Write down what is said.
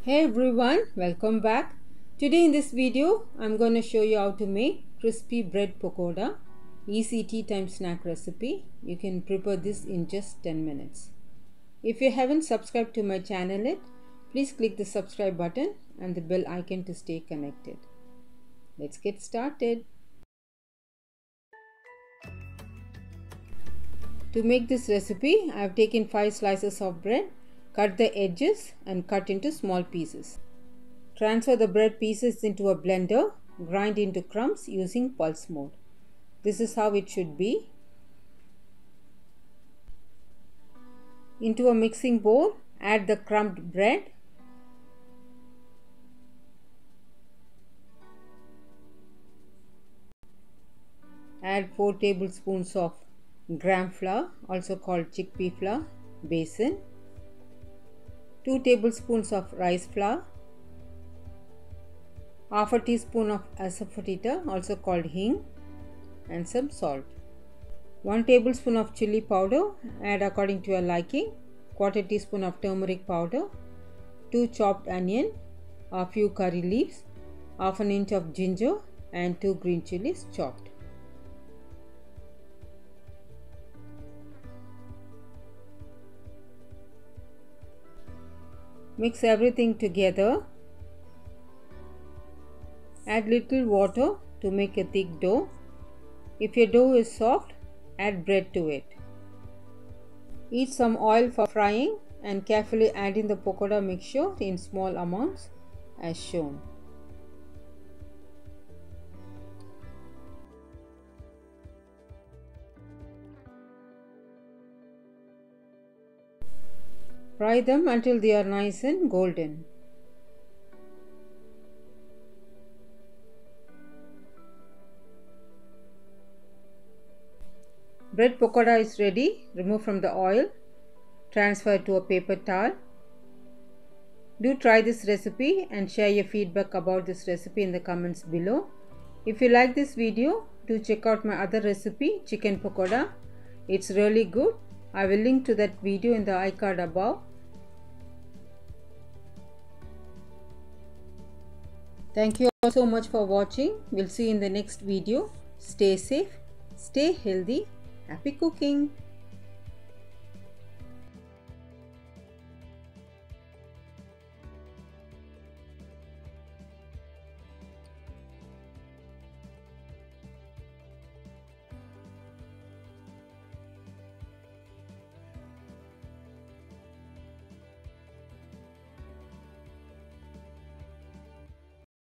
Hey everyone, welcome back. Today in this video, I'm going to show you how to make crispy bread pakoda, easy tea time snack recipe. You can prepare this in just 10 minutes. If you haven't subscribed to my channel yet, please click the subscribe button and the bell icon to stay connected. Let's get started. To make this recipe, I have taken 5 slices of bread. Cut the edges and cut into small pieces. Transfer the bread pieces into a blender, grind into crumbs using pulse mode. This is how it should be. Into a mixing bowl, add the crumbed bread. Add 4 tablespoons of gram flour, also called chickpea flour, Besan. 2 tablespoons of rice flour, half a teaspoon of Asafoetida, also called hing, and some salt. 1 tablespoon of chili powder, add according to your liking. 1/4 teaspoon of turmeric powder, 2 chopped onion, a few curry leaves, half an inch of ginger, and 2 green chillies chopped. Mix everything together. Add little water to make a thick dough. If your dough is soft, add bread to it. Heat some oil for frying and carefully add in the pakoda mixture in small amounts as shown. Fry them until they are nice and golden. Bread pakoda is ready. Remove from the oil. Transfer to a paper towel. Do try this recipe and share your feedback about this recipe in the comments below. If you like this video, do check out my other recipe, chicken pakoda. It's really good. I will link to that video in the iCard above. Thank you all so much for watching. We'll see you in the next video. Stay safe, stay healthy, happy cooking.